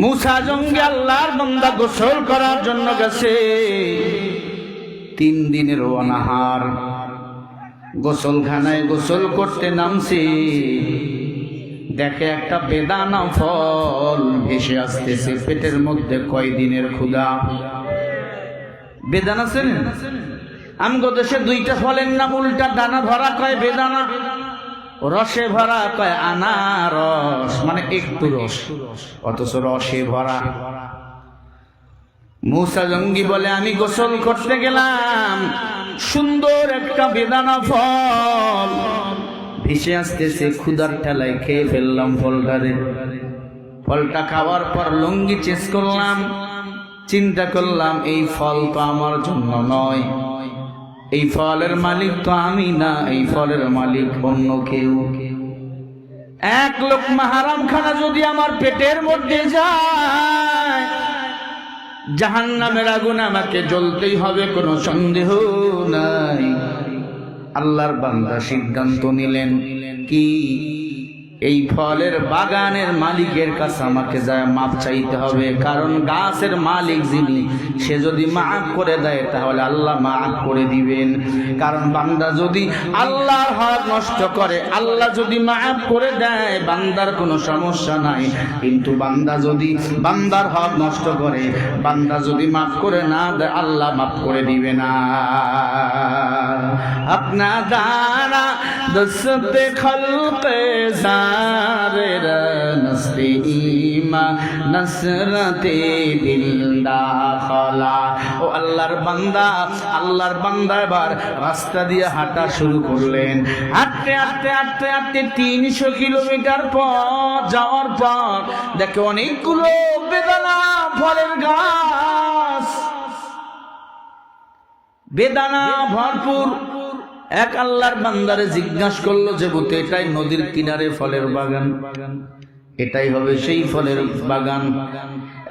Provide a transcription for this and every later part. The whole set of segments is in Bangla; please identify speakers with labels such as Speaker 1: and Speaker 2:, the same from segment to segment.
Speaker 1: মুসা জঙ্গি আল্লাহর বান্দা গোসল করার জন্য গেছে। 3 দিনের অনাহার, গোসলখানায় গোসল করতে নামছে, দেখে একটা বেদানা ফল ভেসে আসতেছে পেটের মধ্যে। কয় দিনের ক্ষুধা! বেদানা চেনেন? আমগো দেশে 2টা ফলের নাম উল্টা, দানা ভরা কয় বেদানা, রসে ভরা কয় আনারস, মানে একটু রস অথচ রসে ভরা। মুসা জঙ্গি বলে আমি গোসল করতে গেলাম, সুন্দর একটা বেদানা ফল ভেসে আসতেছে, ক্ষুধার ঠেলায় খেয়ে ফেললাম ফলটারে। ফলটা খাওয়ার পর লুঙ্গি চেঞ্জ করলাম, চিন্তা করলাম এই ফল তো আমার জন্য নয়, এই ফলের মালিক তো আমি না, এই ফলের মালিক অন্য কেউ। 1 লোকমা হারাম খানা যদি আমার পেটের মধ্যে যায়, জাহান্নামের আগুন আমাকে জ্বলতেই হবে, কোনো সন্দেহ নাই। আল্লাহর বান্দা সিদ্ধান্ত নিলেন কি, এই ফলের বাগানের মালিকের কাছে আমাকে যায় মাপ চাইতে হবে, কারণ গাছের মালিক যিনি, সে যদি মাফ করে দেয় তাহলে আল্লাহ মাফ করে দিবেন। কারণ বান্দা যদি আল্লাহর হক নষ্ট করে, আল্লাহ যদি মাফ করে দেয় বান্দার কোনো সমস্যা নাই, কিন্তু বান্দা যদি বান্দার হক নষ্ট করে, বান্দা যদি মাফ করে না দেয়, আল্লাহ মাফ করে দিবে না। আপনা দানা দস্তে খলকে নসতে ইমা নসরতে দিল দাখলা। ও আল্লাহর বান্দা, আল্লাহর বান্দা এবার রাস্তা দিয়ে হাঁটা শুরু করলেন। হাঁটতে হাঁটতে হাঁটতে হাঁটতে 300 কিলোমিটার পর যাওয়ার পর দেখে অনেকগুলো বেদানা ফলের গাছ, বেদানা ভরপুর। এক আল্লাহর বান্দারে জিজ্ঞাসা করলো যে বুতে এটাই নদীর কিনারে ফলের বাগান, এটাই হবে সেই ফলের বাগান।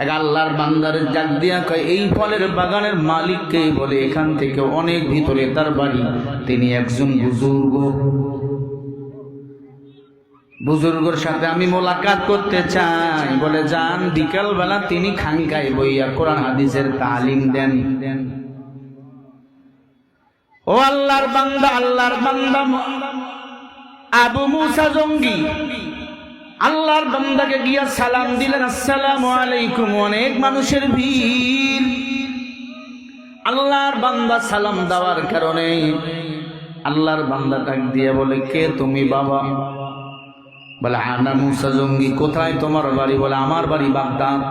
Speaker 1: এক আল্লাহর বান্দারে ডাক দিয়া কয় এই ফলের বাগানের মালিককে বলে, এখান থেকে অনেক ভিতরে তার বাড়ি, তিনি একজন বুজুর্গ, বুজুর্গর সাথে আমি মোলাকাত করতে চাই। বলে যান, বিকাল বেলা তিনি খানকায় বইয়া কোরআন হাদিসের তালিম দেন। ও আল্লাহর বান্দা, আল্লাহর বান্দা আবু মুসা জঙ্গি আল্লাহর বান্দাকে গিয়া সালাম দিলেন, আসসালামু আলাইকুম। অনেক মানুষের ভিড়। আল্লাহর বান্দা সালাম দেওয়ার কারণে আল্লাহর বান্দা ডাক দিয়ে বলে, কে তুমি বাবা? বলে আনা মুসা জঙ্গি। কোথায় তোমার বাড়ি? বলে আমার বাড়ি বাগদাদ।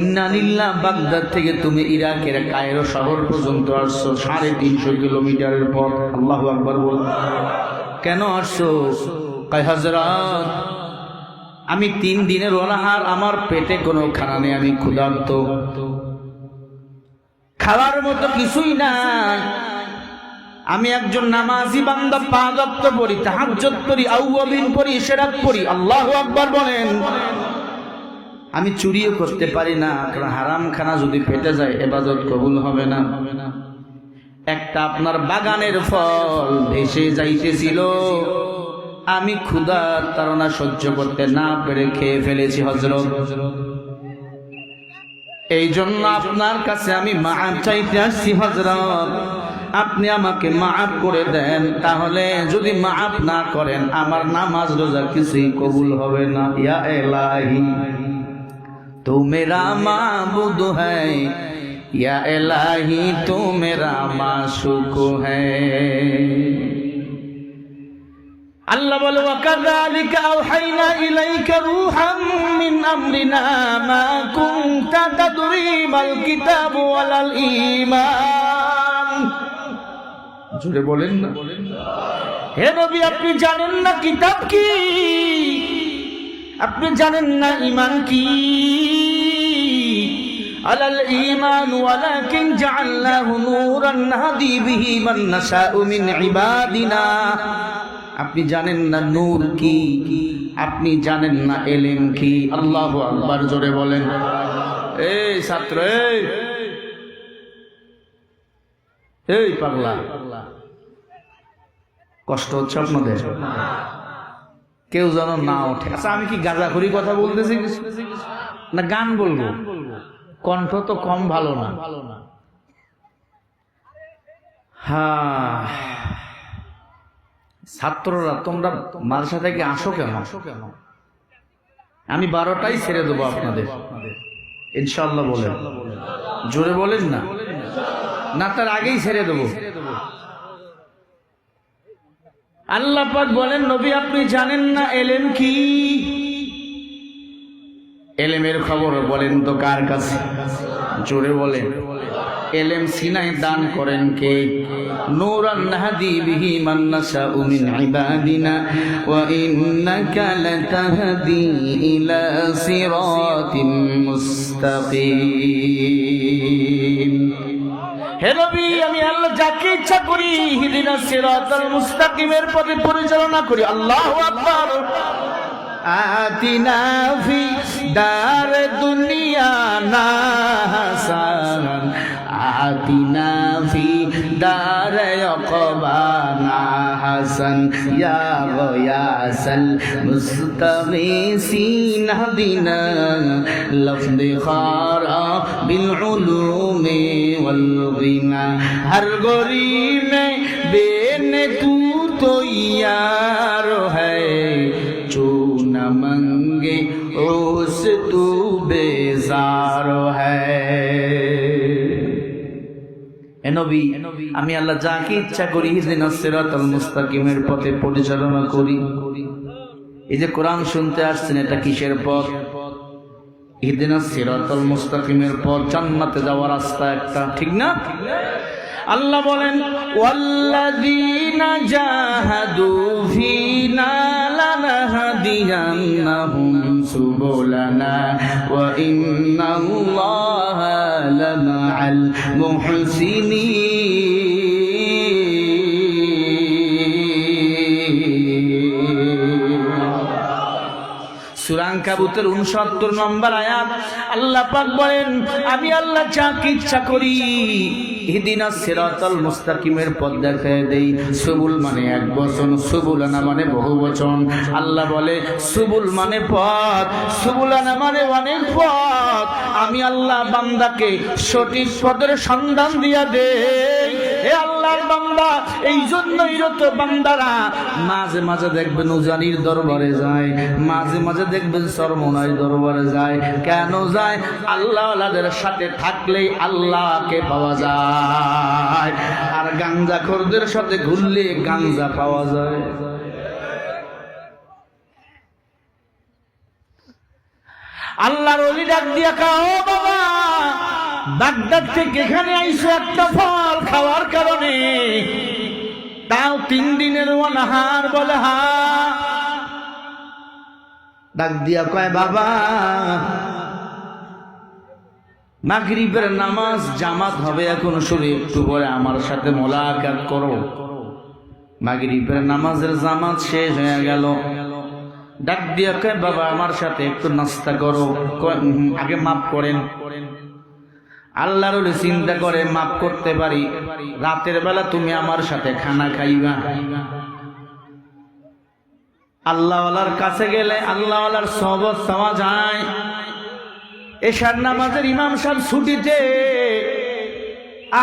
Speaker 1: ইন্না লিল্লাহ, বাগদাদ থেকে তুমি ইরাকের কায়রো শহর পর্যন্ত আসছো, 350 কিলোমিটারের পথ। আল্লাহু আকবার বল। কেন আসছো? কয় হযরত, আমি 3 দিনের অনাহার, আমার পেটে কোনো খানা নেই, আমি ক্ষুধার্ত, খাওয়ার মতো কিছুই নাই। আমি একজন নামাজি বান্দা, 5 ওয়াক্ত পড়ি, তাহাজ্জুদ পড়ি, আউয়াবিন পড়ি, ইশরাক পড়ি। আল্লাহু আকবার বলেন। আমি চুরিও করতে পারি না, কারণ হারাম খানা যদি পেটে যায় ইবাদত কবুল হবে না। একটা আপনার বাগানের ফল ভেসে যাইতেছিল, আমি ক্ষুধার তাড়না সহ্য করতে না পেরে খেয়ে ফেলেছি হযরত। এই জন্য আপনার কাছে আমি মাফ চাইতে আসছি হযরত, আপনি আমাকে মাফ করে দেন। তাহলে যদি মাফ না করেন আমার নামাজ রোজা কিছুই কবুল হবে না। ইয়া ইলাহি तू मेरा माबूद है, या इलाही तू मेरा माशूक है। अल्लाह बोले वकज़ालिका औहयना इलैका रूहन मिन अमरिना मा कुन्ता तदरी माल किताब वलाल ईमान। जोरे बोलें ना, हे नबी আপনি জানেন না কিতাব কি, আপনি জানেন না ঈমান কি। আলাল ঈমান ওয়ালাকিন জাআলনাহু নূরান নাহদি বিহি মান নাশাউ মিন ইবাদিনা। আপনি জানেন না নূর কি, আপনি জানেন না ইলম কি। আল্লাহু আকবার, জোরে বলেন। এই ছাত্র, এই পাগলা, কষ্ট হচ্ছে আপনাদের? কেউ যেন না ওঠে। আচ্ছা আমি কি গাঁজাখুরি কথা বলতেছি না গান বলবো? কণ্ঠ তো কম ভালো না। হ্যাঁ ছাত্ররা তোমরা মাদ্রাসা থেকে আসো কেন? আমি 12টাই ছেড়ে দেবো আপনাদের ইনশাআল্লাহ। বলেন জোরে বলেন না, না তার আগেই ছেড়ে দেবো। আল্লাহ পাক বলেন নবী আপনি জানেন না এলেম কি? এলেমের খবর বলেন তো কার কাছে? জোরে বলেন। এলেম সিনায় দান করেন কে? নূরান নাহদি বিহি মান নাশাউ মিন ইবাদিনা ওয়া ইন্নাকা লাতাহদি ইলা সিরাতিম মুস্তাকিম। হে নবী আমি আল্লাহ যাকে ইচ্ছা করি ইহদিনাস সিরাতাল মুস্তাকিমের পথে পরিচালনা করি। আল্লাহু আকবার। আতিনা ফি দার দুনিয়া না হাসান আতিনা ফি দার ইয়াকবানা হাসান ইয়া গয়াসাল মুস্তাগীসিন হাদিনা লফদি খারা বিল উলুমি ওয়াল গিনা হর গরিব মে বেনে তু তো यार है जो न मंगे उस तू बेजार है। এ নবী আমি আল্লাহ যাকে ইচ্ছা করি ইহদিনাস সিরাতাল মুস্তাকিমের পথে পরিচালনা করি। এই যে কোরআন শুনতে আসছেন এটা কিসের পথ? ইহদিনাস সিরাতাল মুস্তাকিমের পথ, জান্নাতে যাওয়ার রাস্তা একটা, ঠিক না? আল্লাহ বলেন ওয়াল্লাযীনা জাহাদু ফীনা লানাহদিয়ান্নাহুম সুবুলানা ওয়া ইন্নাল্লাহা লামাআল মুহসিনিন। সূরা আনকাবুতের 69 নম্বর আয়াত আল্লাহ পাক বলেন আমি আল্লাহ যাকে ইচ্ছা করি ইহদিনাস সিরাতাল মুস্তাকিমের পথ দেখায় দেই। সুবুল মানে এক বচন, সুবুলানা মানে বহু বচন। আল্লাহ বলে সুবুল মানে পথ, সুবুলানা মানে অনেক পথ। আমি আল্লাহ বান্দাকে সঠিক পথের সন্ধান দিয়া দেই। হে আল্লাহর বান্দা এই জন্যই তো বান্দারা মাঝে মাঝে দেখবেন উজানির দরবারে যায়, মাঝে মাঝে দেখবেন সরমনার দরবারে যায়। কেন যায়? আল্লাহওয়ালাদের সাথে থাকলেই আল্লাহকে পাওয়া যায়, আর গাঞ্জাখোরদের সাথে ঘুরলে গাঞ্জা পাওয়া যায়। আল্লাহর ওলি ডাক দিয়া কাও বাবা বাগদাদ থেকে এখানে আইসো একটা ফল খাওয়ার কারণে, তাও 3 দিনের অনাহার। বলে হা। ডাক দিয়া কয় বাবা মাগরিবের নামাজ জামাত হবে এখন শুরু, একটু পরে আমার সাথে মোলাকাত করো। মাগরিবের নামাজের জামাত শেষ হয়ে গেল। ডাক দিয়া কয় বাবা আমার সাথে একটু নাস্তা করো। আগে মাফ করেন। আল্লাহর ওলি চিন্তা করে মাফ করতে পারি, রাতের বেলা তুমি আমার সাথে খানা খাইবা। আল্লাহওয়ালার কাছে গেলে আল্লাহওয়ালার সহবত পাওয়া যায়। এশার নামাজের ইমাম সাহেব ছুটিতে,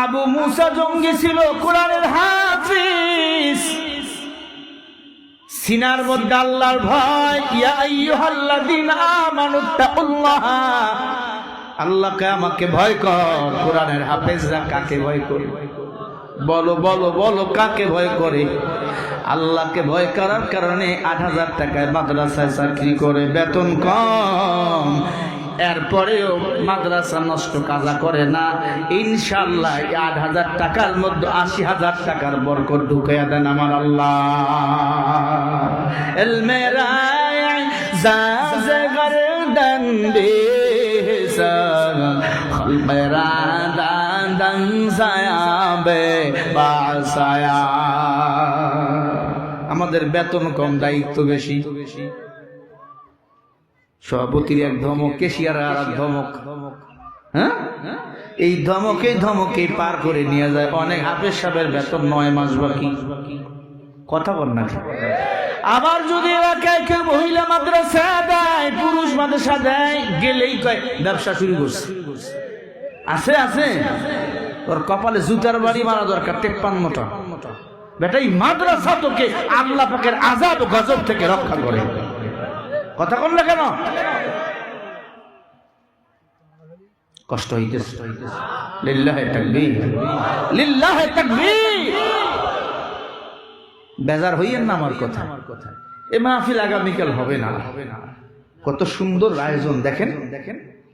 Speaker 1: আবু মুসা জঙ্গি ছিল কোরআনের হাফিজ, সিনার মধ্যে আল্লাহর ভয়। ইয়া আইয়ুহাল্লাযীনা আমানুত্তাকুল্লাহ, আল্লাহকে আমাকে ভয় কর। কোরআনের হাফেজরা কাকে ভয় করে? বলো বলো বলো কাকে ভয় করে? আল্লাহকে ভয় করার কারণে 8,000 টাকায় মাদ্রাসায় চাকরি করে, বেতন কম, এরপরেও মাদ্রাসা নষ্ট কাজা করে না। ইনশাআল্লাহ 8,000 টাকার মধ্যে 80,000 টাকার বরকত ঢুকাইয়া দেন আমার আল্লাহ। এল মেরা জাযে গরদন বেসা মেরা দান সায়া বে বাসায়া। আমাদের বেতন কম, দায়িত্ব বেশি। সভাপতির এক ধমক, কেশিয়ার আর এক ধমক। হ্যাঁ, এই ধমকে পার করে নিয়ে যায়। অনেক হাফেজ সাহেবের বেতন 9 মাস বাকি। কথা বল না। আবার যদি এলাকায় কেউ মহিলা মাদ্রাসা দেয়, পুরুষ মাদ্রাসা দেয়, গেলেই কয় ব্যবসা শুরু করছে। আছে আছে, তোর কপালে জুতার বাড়ি মারা দরকার 53টা। বেটা, এই মাদ্রাসা তোকে আল্লাহ পাকের আযাব গজব থেকে রক্ষা করে। কথা কোন না কেন? কষ্ট হইতেছে। লিল্লাহি তাকবীর, লিল্লাহি তাকবীর। বেজার হইয়েন না আমার কথা। এই মাহফিল আগামীকাল হবে না। কত সুন্দর আয়োজন দেখেন,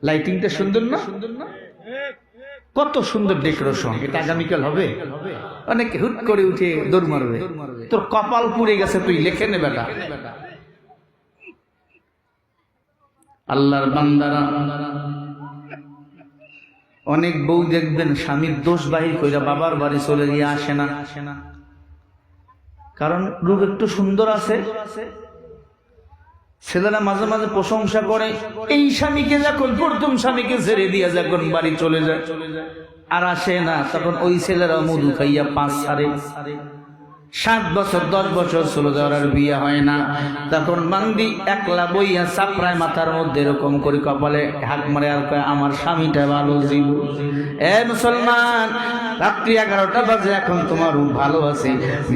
Speaker 1: লাইটিংটা সুন্দর না? কত সুন্দর ডেকোরেশন। এটা আগামীকাল হবে। অনেকে হুট করে উঠে দৌড় মারবে। তোর কপাল পুড়ে গেছে, তুই লেখে নে বেটা। আল্লাহর বান্দারা, অনেক বউ দেখবেন স্বামীর দোষ বাহির কইরা বাবার বাড়ি চলে গিয়ে আসে না। কারণ রূপ একটু সুন্দর আছে। ছেলেরা মাঝে মাঝে প্রশংসা করে, এই স্বামীকে যখন প্রথম স্বামীকে ছেড়ে দিয়ে যখন বাড়ি চলে যায় আর আসে না, তখন ওই ছেলেরা মধু খাইয়া 5 সাড়ে 7 বছর 10 বছর চলে যাওয়ার আর বিয়ে হয় না। তখন বান্দি একলা বইয়া চাপড়ায় মাথার মধ্যে এরকম করে কপালে হাত মারে আর কয়, আমার স্বামীটা ভালো ছিল। এ মুসলমান, রাত্রি 11টা বাজে, এখন তোমার রূপ ভালো আছে।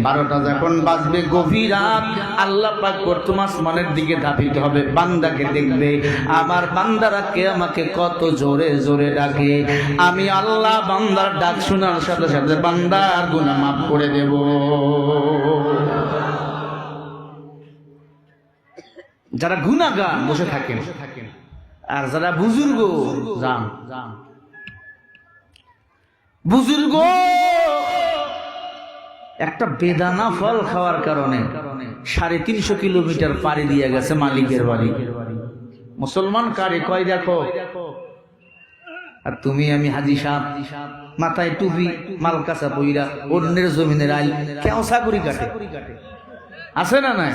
Speaker 1: 12টা যখন বাজবে, গভীর রাত, আল্লাহ পাক প্রথম আসমানের দিকে ধাপিতে হবে, বান্দাকে দেখবে। আমার বান্দারা কে আমাকে কত জোরে জোরে ডাকে। আমি আল্লাহ বান্দার ডাক শোনার সাথে সাথে বান্দার গুনাহ মাফ করে দেব। যারা গুনাহগার বসে থাকেন, আর যারা বুজুর্গ, যান বুজুর্গ, একটা বেদানা ফল খাওয়ার কারণে 350 কিলোমিটার পাড়ি দিয়ে গেছে মালিকের বাড়ি। মুসলমান কারে কয় দেখো, আর তুমি আমি হাজি সাহেব, মাথায় টুপি, মালকাসা পইরা, অন্যের জমিনের আইল, কেউ চাকরি কাটে, আছে না নাই?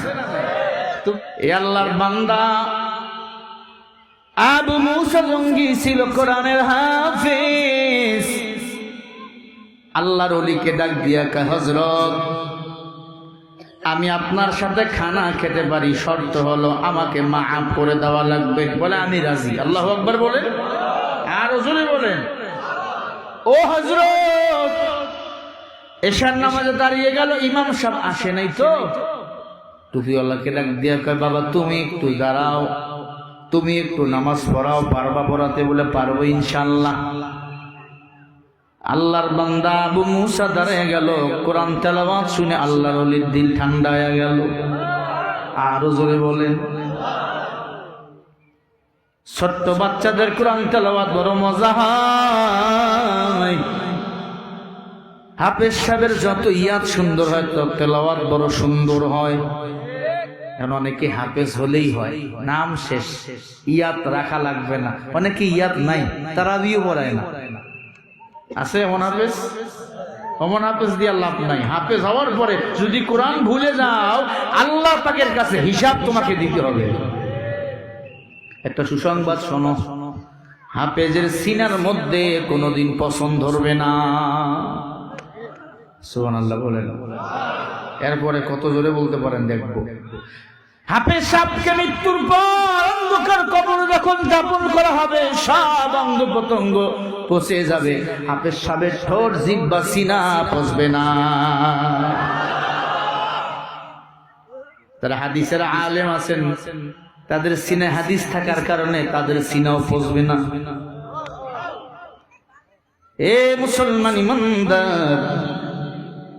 Speaker 1: এ আল্লাহর বান্দা আবু মুসা জঙ্গি ছিল কোরআনের হাফেজ। আল্লাহর ওলিকে ডাক দিয়া কয়, হযরত, আমি আপনার সাথে খানা খেতে পারি, শর্ত হলো আমাকে মাফ করে দেওয়া লাগবে। বলে আমি রাজি। আল্লাহু আকবার বলেন, আর জোরে বলেন। ও হযরত, এশার নামাজে দাঁড়িয়ে গেল, ইমাম সাহেব আসে নাই তো? টুপিওয়ালাকে ডাক দিয়া কয়, বাবা তুমি একটু দাঁড়াও, তুমি একটু নামাজ পড়াও, পারবা পড়াতে? বলে পারবো ইনশাআল্লাহ। আল্লাহর বান্দা আবু মুসা দাঁড়িয়ে গেল, কোরআন তেলাওয়াত শুনে আল্লাহর ওলির দিল ঠান্ডা হয়ে গেল। আরো জোরে বলেন। ছোট্ট বাচ্চাদের কোরআন তেলাওয়াত বড় মজা হয়। হাফেজ সাহেবের যত ইয়াদ সুন্দর হয়, তত তেলাওয়াত বড় সুন্দর হয়। এখন অনেকে হাফেজ হলেই হয়, নাম শেষ, ইয়াদ রাখা লাগবে না। অনেকে ইয়াদ নাই, তারাবিও পড়ায় না। আছে এমন হাফেজ? অমন হাফেজ দিয়ে লাভ নাই। হাফেজ হওয়ার পরে যদি কোরআন ভুলে যাও, আল্লাহ পাকের কাছে হিসাব তোমাকে দিতে হবে। একটা সুসংবাদ শোনো, হাফেজের সিনার মধ্যে কোনোদিন পছন্দ ধরবে না। সুবহানাল্লাহ বলেন। এরপরে কত জোরে বলতে পারেন দেখবো। হাফেজ সাহেবকে মৃত্যুর পর অন্ধকার কবরে যখন দাফন করা হবে, সব অঙ্গ প্রত্যঙ্গ পচে যাবে, হাফেজ সাহেবের ঠোঁট, জিহ্বা, সিনা পচবে না। তারা হাদিসের আলেম আছেন, তাদের সিনে হাদিস থাকার কারণে তাদের সিনাও পচবে না। এ মুসলমান ইমানদার,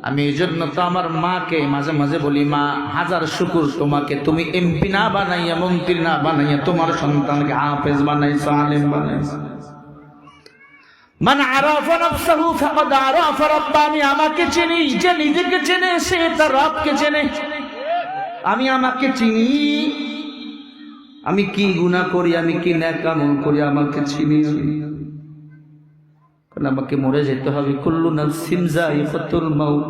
Speaker 1: আমি এই জন্য তো আমার মাকে মাঝে মাঝে বলি, মা হাজার শুকুর তোমাকে, তুমি এমপি না বানাইয়া, মন্ত্রী না বানাইয়া তোমার সন্তানকে হাফেজ বানাইছো, আলেম বানাইছো। মান আরাফা নাফসাহু ফাকাদ আরাফা রাব্বা। আমি আমাকে চিনি, যে নিজেকে চেনে সে তার রবকে চেনে। আমি আমাকে চিনি, আমি কি গুনাহ করি, আমি কি নেক আমল করি, আমাকে চিনি। আমাকে মরে যেতে হবে। কুল্লু নাফসিন যায়িকাতুল মাউত।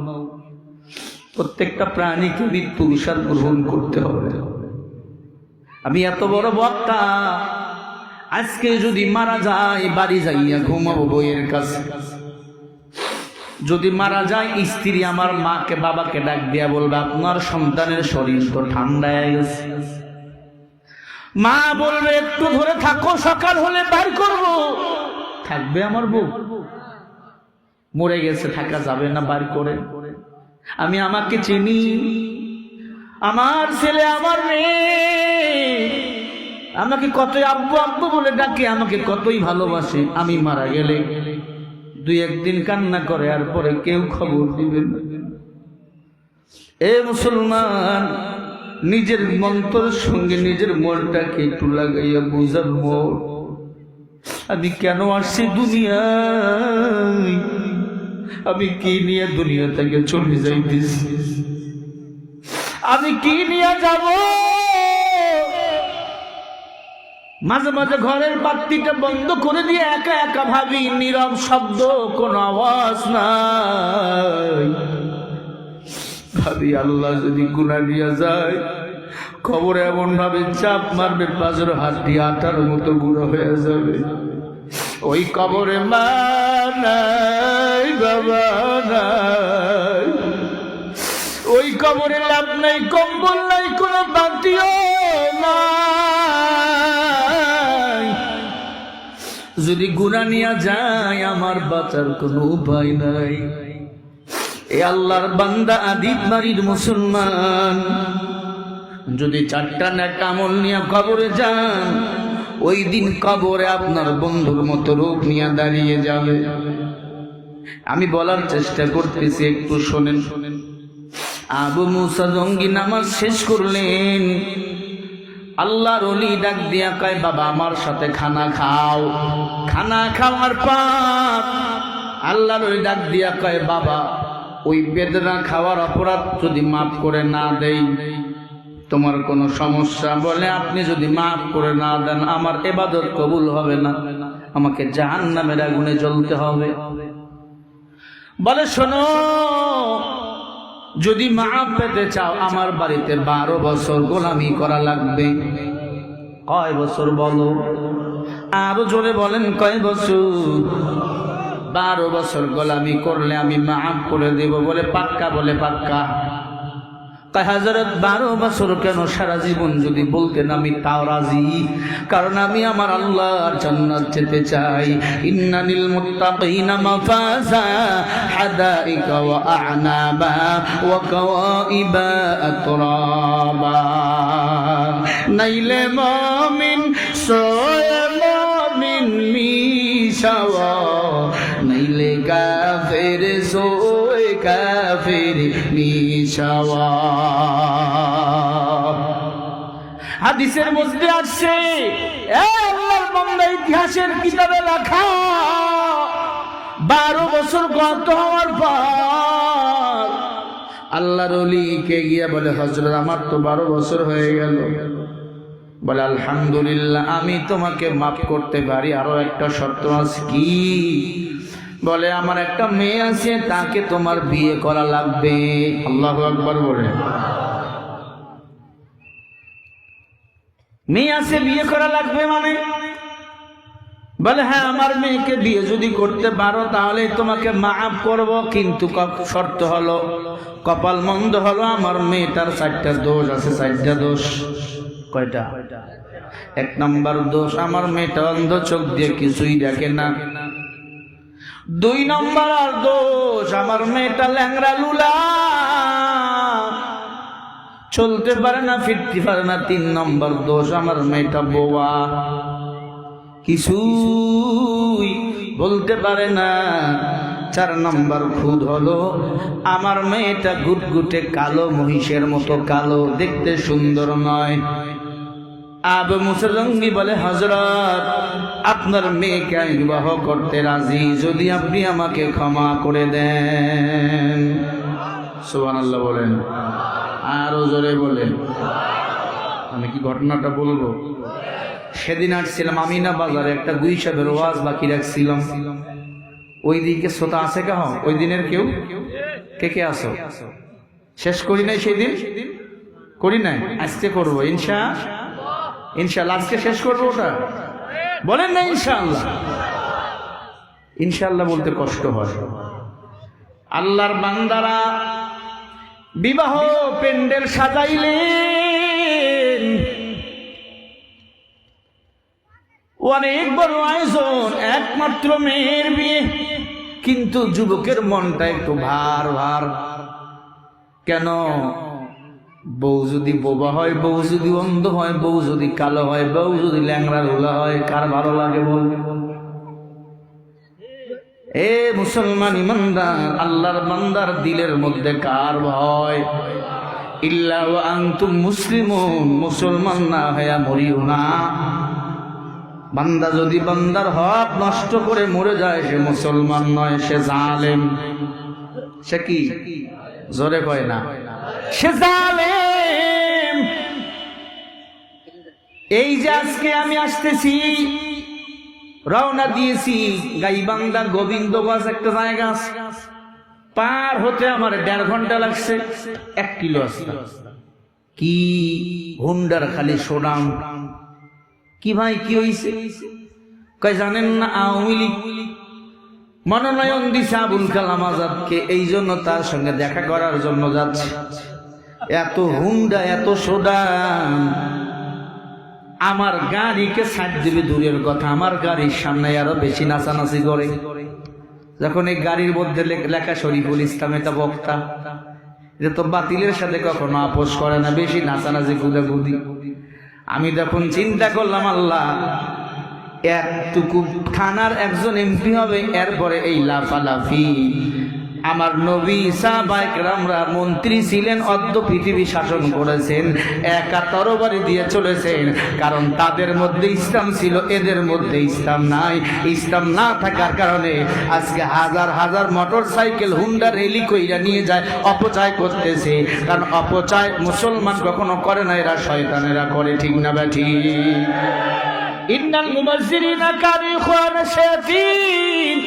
Speaker 1: প্রত্যেকটা প্রাণীকে মৃত্যুর স্বাদ গ্রহণ করতে হবে। আমি এত বড় বক্তা, আজকে যদি মারা যায়, বাড়ি যাইয়া ঘুমাবো বইয়ের কাছে। যদি মারা যায় স্ত্রী আমার মাকে বাবাকে ডাক দিয়া বলবে আপনার সন্তানের শরীর তো ঠান্ডা হয়ে গেছে। মা বলবে একটু ধরে থাকো, সকাল হলে বাইর করব। থাকবে আমার বউ? মরে গেছে, থাকা যাবে না, বাইর করে। আমি আমাকে চিনি, আমার ছেলে আমার মেয়ে আমাকে কতই আব্বু আব্বু বলে ডাকে, আমাকে কতই ভালোবাসে। আমি মারা গেলে দুই একদিন কান্না করে, আর পরে কেউ খবর দিবে না। এ মুসলমান, নিজের মন্ত্রের সঙ্গে নিজের মনটাকে একটু লাগাইয়া বুঝার মন, আমি কেন আসছি দুনিয়ায়, আমি কি নিয়ে দুনিয়া থেকে চলে যাইতেছি, আমি কি নিয়ে যাব। মাঝে মাঝে ঘরের বাতিটা বন্ধ করে দিয়ে একা একা ভাবি, নীরব শব্দ, কোনো আওয়াজ নাই। ভাবি আল্লাহ যদি গুনাহ নিয়ে যায়, খবর এমন ভাবে চাপ মারবে, পাঁচের হাড্ডি আটার মতো গুঁড়ো হয়ে যাবে। ওই কবরে মা নাই, বাবা নাই, ওই কবরে লাভ নাই, কম্বল নাই, কোনো বাতিও নাই। যদি গুনাহ নিয়ে যায়, আমার বাঁচার কোনো উপায় নাই। এ আল্লাহর বান্দা, আদিব বাড়ির মুসলমান, যদি চারটা নেক আমল নিয়ে কবরে যান, ওই দিন কবরে আপনার বন্ধুর মতো রূপ নিয়ে দাঁড়িয়ে যাবে। আমি বলার চেষ্টা করতেছি, একটু শোনেন। আবু মুসা জঙ্গি নামাজ শেষ করলেন, আল্লাহর ওলি ডাক দিয়া কয়, বাবা আমার সাথে খানা খাও। খানা খাওয়ার পর আল্লাহর ওলি ডাক দিয়া কয়, বাবা ওই বেদনা খাওয়ার অপরাধ যদি মাফ করে না দেই তোমার কোনো সমস্যা? বলে, আপনি যদি মাফ করে না দেন আমার ইবাদত কবুল হবে না, আমাকে জাহান্নামের আগুনে জ্বলতে হবে। বলে, শোনো, যদি মাফ পেতে চাও আমার বাড়িতে 12 বছর গোলামি করা লাগবে। কয় বছর বলো? আরো জোরে বলেন, কয় বছর? 12 বছর গোলামি করলে আমি মাফ করে দেব। বলে, পাক্কা? বলে, পাক্কা। তাই হযরত 12 বছর কেন, সারা জীবন যদি বলতেন আমি তাও রাজি, কারণ আমি আমার আল্লাহর জান্নাত যেতে চাই। ইন্নালিল মুত্তাকিনা মাফাজা হাদাইকা ওয়া আ'নাবা ওয়া কাওয়াইবা আতরাবা। নাইলে মুমিন সোয়ে মুমিন মিশাওয়া, নাইলে কাফের সোয়ে কাফের মিশাওয়া। হাদিসের মধ্যে আসছে, আল্লাহর বান্দা, ইতিহাসের কিতাবে লেখা 12 বছর গত হওয়ার পর আল্লাহর ওলিকে গিয়া বলে, হযরত আমার তো 12 বছর হয়ে গেল। বলে, আলহামদুলিল্লাহ, আমি তোমাকে মাফ করতে পারি, আরো একটা শর্ত আছে। কি? বলে, আমার একটা মেয়ে আছে, তাকে তোমার বিয়ে করা লাগবে। আল্লাহু আকবার বলে। মেয়ে আছে, বিয়ে করা লাগবে মানে? বলে, হ্যাঁ, আমার মেয়েকে বিয়ে যদি করতে পারো তাহলে তোমাকে মাফ করব, কিন্তু শর্ত হলো, কপাল মন্দ হলো, আমার মেয়েটার 4টা দোষ আছে। 4টা দোষ। কয়টা? 1 নাম্বার দোষ, আমার মেয়েটা অন্ধ, চোখ দিয়ে কিছুই দেখে না। 2 নম্বর আর দোষ, আমার মেয়েটা ল্যাংড়া লুলা, চলতে পারে না, ফিরতে পারে না। 3 নম্বর দোষ, আমার মেয়েটা বোবা, কিছুই বলতে পারে না। 4 নম্বর খুদ হলো, আমার মেয়েটা গুটগুটে কালো, মহিষের মতো কালো, দেখতে সুন্দর নয়। আবু মুসা জঙ্গি বলে, হযরত, আপনার মেয়েকে আমি বিবাহ করতে রাজি, যদি আপনি আমাকে ক্ষমা করে দেন। সুবহানাল্লাহ বলেন, আরো জোরে বলেন। আমি কি ঘটনাটা বলবো? সেদিন আসছিলাম আমিনা বাজারে, একটা গুই সাহেবের ওয়াজ বাকি রাখছিলাম। ওই দিকে শ্রোতা আছে কেহ? ওই দিনের কেউ? কে কে আসো? শেষ করি নাই সেদিন? করি নাই, আজকে করবো ইনশাআল্লাহ। আজকে শেষ করবো ওটা? বলেন না ইনশাআল্লাহ? ইনশাআল্লাহ বলতে কষ্ট হয়। আল্লাহর বান্দারা বিবাহ প্যান্ডেল সাজাইলেন, অনেক বড় আয়োজন, একমাত্র মেয়ের বিয়ে, কিন্তু যুবকের মনটা একটু ভার ভার। কেন? বউ যদি বোবা হয়, বউ যদি অন্ধ হয়, বউ যদি কালো হয়, বউ যদি ল্যাংড়া লুলা হয়, কার ভালো লাগে বল? এ মুসলমান ইমানদার, আল্লাহর বান্দার দিলের মধ্যে কার ভয়? ইল্লা ওয়া আনতুম মুসলিমুন, মুসলমান না হইয়া মরিও না। বান্দা যদি বান্দার হক নষ্ট করে মরে যায়, সে মুসলমান নয়, সে জালেম। সে কি? জোরে কয় না, সে জালেম। এই যে আজকে আমি আসতেছি, রওনা দিয়েছি, গাইবান্ধা গোবিন্দগঞ্জ একটা জায়গা আছে, পার হতে আমার 1.5 ঘন্টা লাগছে। 1 কিলো আসতে কি হুন্ডার খালি সোনাম। কি ভাই কি হইছে? কয় জানেন না, আওয়ামী লীগ মনোনয়ন দিছে আবুল কালাম আজাদকে, এই জন্য তার সঙ্গে দেখা করার জন্য যাচ্ছে। এত হুন্ডা, এত সোডাম, আমার গাড়িকে ছাড় দিবে দূরের কথা, আমার গাড়ির সামনে আরো বেশি নাচানাচি করে। যখন এই গাড়ির মধ্যে লেখা শরীফুল ইসলাম, এটা বক্তা, এটা তো বাতিলের সাথে কখনো আপোষ করে না, বেশি নাচানাচি গুদাগুদি। আমি তখন চিন্তা করলাম, আল্লাহ, এতটুকু থানার একজন এমপি হবে, এরপরে এই লাফালাফি। আমার নবী সাহাবায়ে কেরামরা মন্ত্রী ছিলেন, অর্ধ পৃথিবী শাসন করেছেন, একা তরবারি দিয়ে চলেছেন, কারণ তাদের মধ্যে ইসলাম ছিল, এদের মধ্যে ইসলাম নাই। ইসলাম না থাকার কারণে আজকে হাজার হাজার মোটর সাইকেল হুন্ডা রেলি কইরা নিয়ে যায়, অপচয় করতেছে। কারণ অপচয় মুসলমান কখনো করে না, এরা শয়তানেরা করে। ঠিক না ব্যাঠি? ইন্নাল মুবাজ্জিরিনা কানু ইখওয়ানা শায়াতিন,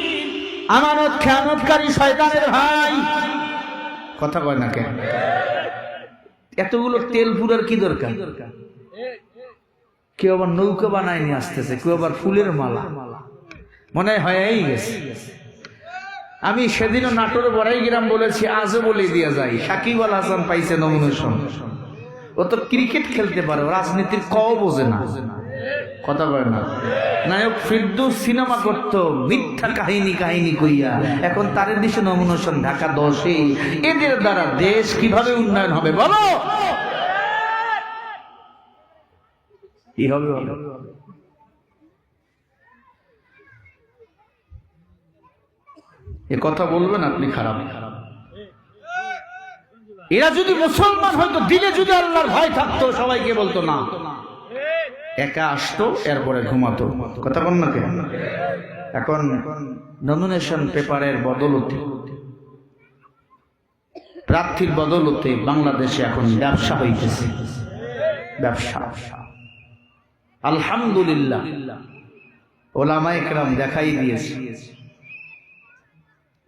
Speaker 1: আমানত খেয়ানতকারী শয়তানের ভাই। কথা কয় না কেন? এতগুলো তেল পুরার কি দরকার? কেউ আবার নৌকা বানায় নিয়ে আসতেছে, কেউ আবার ফুলের মালা, মনে হয়েই গেছে। আমি সেদিনও নাটোরে বড়াই গ্রাম বলেছি, আজও বলে দিয়ে যাই, সাকিব আল হাসান পাইছে নমিনেশন। ও তো ক্রিকেট খেলতে পারে, রাজনীতির কও বোঝে না। কথা বলে না। নায়ক ফিরদৌস সিনেমা করতো মিথ্যা কাহিনী কইয়া, এখন তার দেশে নমিনেশন ঢাকা 10-এ। এদের দ্বারা দেশ কিভাবে উন্নয়ন হবে বলো? কি হবে? এ কথা বলবেন আপনি খারাপ। এরা যদি মুসলমান হয়তো, দিলে যদি আল্লাহর ভয় থাকতো, সবাইকে বলতো না, একা আসতো, এরপরে ঘুমাতো। কথা বল না কেন? এখন নমিনেশন পেপারের বদলতে, প্রার্থীর বদলতে বাংলাদেশে এখন ব্যবসা হইতেছে, ব্যবসা। আলহামদুলিল্লাহ, ওলামায়ে কেরাম দেখাই দিয়েছে।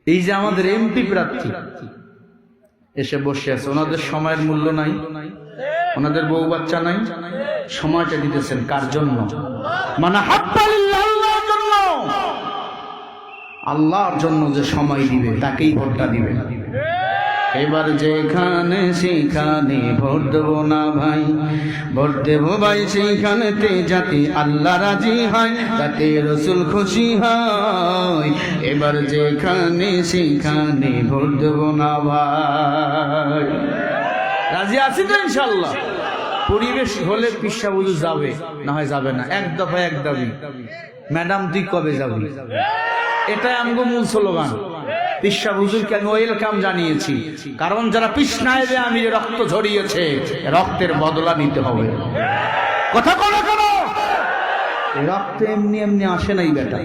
Speaker 1: এই যে আমাদের এমপি প্রার্থী এসে বসে আছে, ওনাদের সময়ের মূল্য নাই, ওনাদের বউ বাচ্চা নাই, সময়টা দিতেছেন কার জন্য? মানে আল্লাহর জন্য। আল্লাহর জন্য যে সময় দিবে, তাকেই ভোটটা দিবে। এবার যেখানে সেখানে ভোট দেবো না ভাই, ভোট দেবো ভাই সেইখানেতে, যাতে আল্লাহ রাজি হয়, যাতে রসুল খুশি হয়। এবার যেখানে সেখানে ভোট দেবো না ভাই। রাজি আছি তো ইনশাল্লাহ? পরিবেশ হলে পিসা বুঝু যাবে, না হয় যাবে না। এক দফা এক দাবি, ম্যাডাম তুই কবে যাবি? এটাই আমগো মূল স্লোগান। পিসা বুজুরকে আমি ওয়েলকাম জানিয়েছি, কারণ যারা পিসনায়েবে আমি রক্ত ঝরিয়েছে, রক্তের বদলা নিতে হবে। কথা বলো কেন? রক্ত এমনি এমনি আসে নাই বেটা।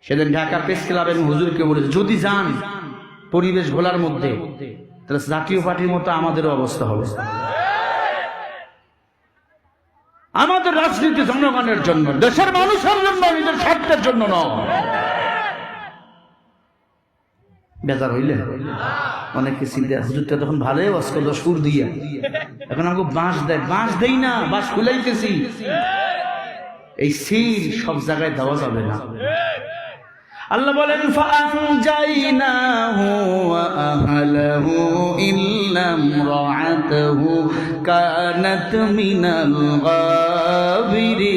Speaker 1: সেদিন ঢাকা প্রেস ক্লাবের হুজুরকে বলেছে, যদি যান পরিবেশ ভোলার মধ্যে, তাহলে জাতীয় পার্টির মতো আমাদেরও অবস্থা হবে। আমাদের রাজনীতি জনগণের জন্য, দেশের মানুষের জন্য, নিজের স্বার্থের জন্য নয়। বেজার হইলে অনেকে চিন্তা, হুজুরটা তখন ভালোই বাস করলো সুর দিয়া, এখন আমাকে বাঁশ দেয়। বাঁশ দেই না, বাঁশ খুলাইতেছি। এই সিল সব জায়গায় দেওয়া যাবে না। আল্লাহ বলেন ফাআনজাইনাহু ওয়া আহলাহু ইল্লা ইমরাআতাহু কানাত মিনাল গাবিরিন।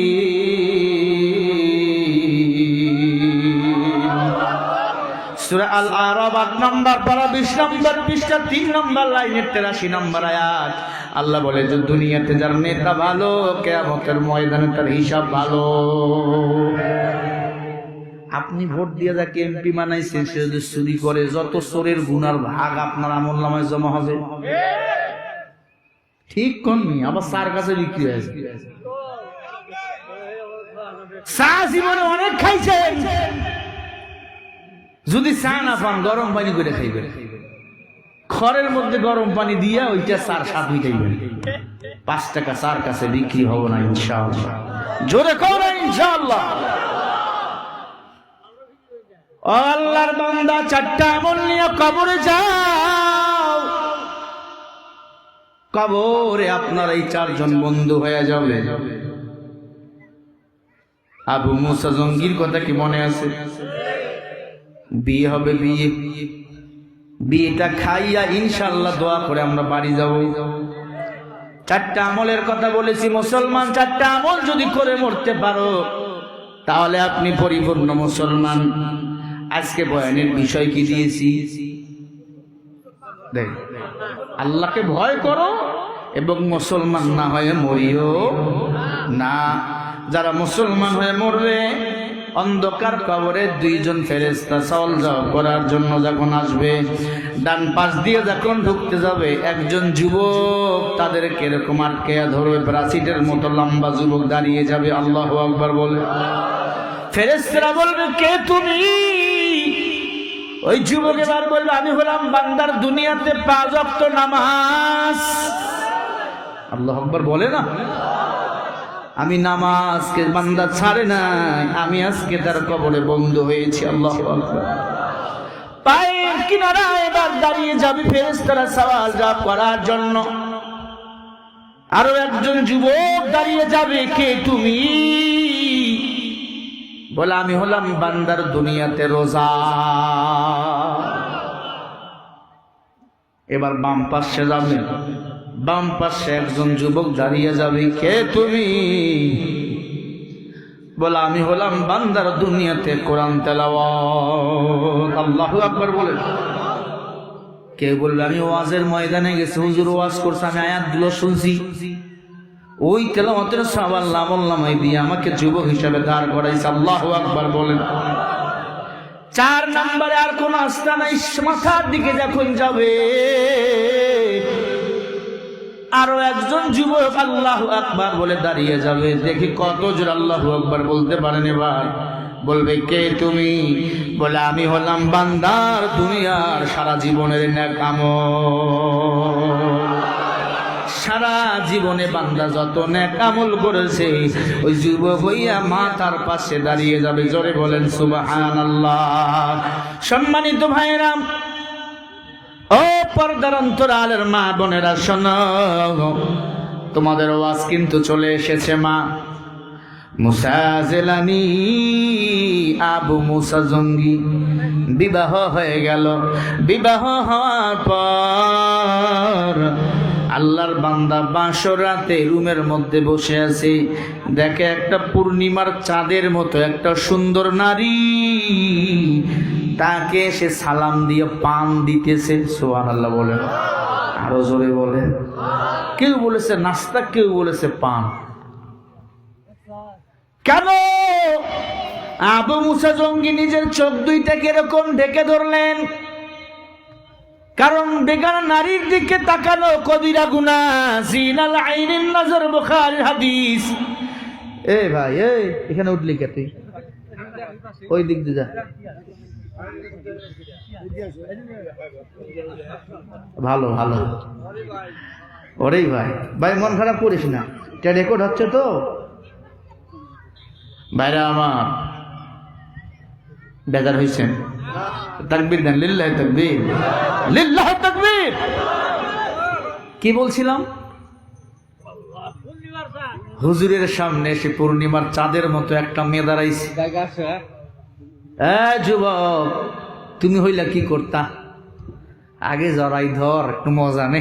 Speaker 1: সূরা আল আরাফ 8 নম্বর পারা 20 নম্বর পৃষ্ঠা 3 নম্বর লাইনের 83 নম্বর আয়াত। আল্লাহ বলে যে দুনিয়াতে যার নেতা ভালো, কিয়ামতের ময়দানে তার হিসাব ভালো। আপনি ভোট দিয়ে যাকে এমপি বানাইছেন, সে যদি চুরি করে, যত চোরের গুনার ভাগ আপনার আমলনামায় জমা হবে। ঠিক কোননি আবার স্যার কাছে বিক্রি হয়েছে। চা জীবনে অনেক খাইছেন, যদি চা না পান গরম পানি করে খাইবেন, খড়ের মধ্যে গরম পানি দিয়া ওইটা চার স্বাদ মিটাইবেন। 5 টাকা চার কাছে বিক্রি হবে না ইনশাআল্লাহ। জোরে করে ইনশাআল্লাহ। আল্লাহর বান্দা 4টা আমল নিয়ে কবরে যাও। কবরে আপনার এই 4 জন বন্ধু হয়ে যাবে। আবু মুসা জঙ্গির কথা কি মনে আছে? বিয়ে হবে, বিয়েটা খাইয়া ইনশাআল্লাহ দোয়া করে আমরা বাড়ি যাব। 4টা আমলের কথা বলেছি মুসলমান, 4টা আমল যদি করে মরতে পারো তাহলে আপনি পরিপূর্ণ মুসলমান। আজকে বয়ানের বিষয় কি দিয়েছি? দেখ, আল্লাহকে ভয় করো এবং মুসলমান না হয়ে মরিও না। যারা মুসলমান হয়ে মরবে, অন্ধকার কবরে 2 জন ফেরেশতা চল যাও করার জন্য যখন আসবে, ডান পাশ দিয়ে যখন ঢুকতে যাবে, একজন যুবক তাদেরকে এরকম আটকে ধরবে, ব্রাসিটের মতো লম্বা যুবক দাঁড়িয়ে যাবে। আল্লাহু আকবার বলে। ফেরেশতারা বলবে কে তুমি? ওই যুবক এবার বলবে আমি হলাম বান্দার দুনিয়াতে 5 ওয়াক্ত নামাজ। আল্লাহু আকবার বলে না, আমি নামাজকে বান্দা ছাড়ে নাই, আমি আজকে তার কবরে বন্ধ হয়েছি। আল্লাহু আকবার। পায়ের কিনারায় এবার দাঁড়িয়ে যাবে ফেরেশতারা সওয়াল জবাব করার জন্য। আরো একজন যুবক দাঁড়িয়ে যাবে, কে তুমি? বলে আমি হলাম বান্দার দুনিয়াতে রোজা। এবার বাম পাশে যাবে, বাম পাশে একজন যুবক দাঁড়িয়ে যাবে, কে তুমি? বলে আমি হলাম বান্দার দুনিয়াতে কোরআন তেলাওয়াত। আল্লাহু আকবার বলে। কে বলবে আমি ওয়াজের ময়দানে গেছি, হুজুর ওয়াজ করছে, আমি আয়াতগুলো শুনছি, ওই তেলাওয়াতের সওয়াল আমলনামায় দিয়ে আমাকে যুবক হিসাবে দাঁড় করাইছে। আল্লাহু আকবার বলেন। 4 নম্বরে আর কোন আস্থা নাই। মাথার দিকে যখন যাবে, আরো একজন যুবক আল্লাহু আকবার বলে দাঁড়িয়ে যাবে। দেখি কত জোর আল্লাহু আকবার বলতে পারেন। এবার বলবে কে তুমি? বলে আমি হলাম বান্দার দুনিয়ার সারা জীবনের নেক আমল। সারা জীবনে বান্দা যত নেক আমল করেছে, ওই যুবক হইয়া মাথার পাশে দাঁড়িয়ে যাবে। জোরে বলেন সুবহানাল্লাহ। সম্মানিত ভাইরা ও পর্দার অন্তরালের মা বোনেরা, শোনো, তোমাদের ওয়াজ কিন্তু চলে এসেছে। মা মুসা জিলানী, আবু মুসা জঙ্গি বিবাহ হয়ে গেল। বিবাহ হওয়ার পর আল্লাহর বান্দা বাসর রাতে রুমের মধ্যে বসে আছে, দেখে একটা পূর্ণিমার চাঁদের মতো একটা সুন্দর নারী, তাকে সে সালাম দিয়ে পান দিতেছে। সুবহানাল্লাহ বলেন, আরো জোরে বলেন। কেউ বলেছে নাস্তা, কেউ বলেছে পান। কেন? আবু মুসা জঙ্গি নিজের চোখ দুইটাকে এরকম ঢেকে ধরলেন, কারণ বেগানা নারীর দিকে তাকানো কবিরা গুনাহ। জিনাল আইনিন নজর, বুখারীর হাদিস। এ ভাই, এখানে উঠলি কে তুই? ওই দিক দিয়ে যা। ভালো ভালো। ওরে ভাই, ভাই মন খারাপ করিস না, এটা রেকর্ড হচ্ছে তো। ভাইরা আমার বেজার হয়েছেন? তাকবীর দেন, লিল্লাহি তাকবীর, লিল্লাহি তাকবীর। কি বলছিলাম? হুজুরের সামনে এসে পূর্ণিমার চাঁদের মতো একটা মেয়ে দাঁড়াইছে। যুবক, তুমি হইলা কি করতা? আগে জড়াই ধর, একটু মজা নে।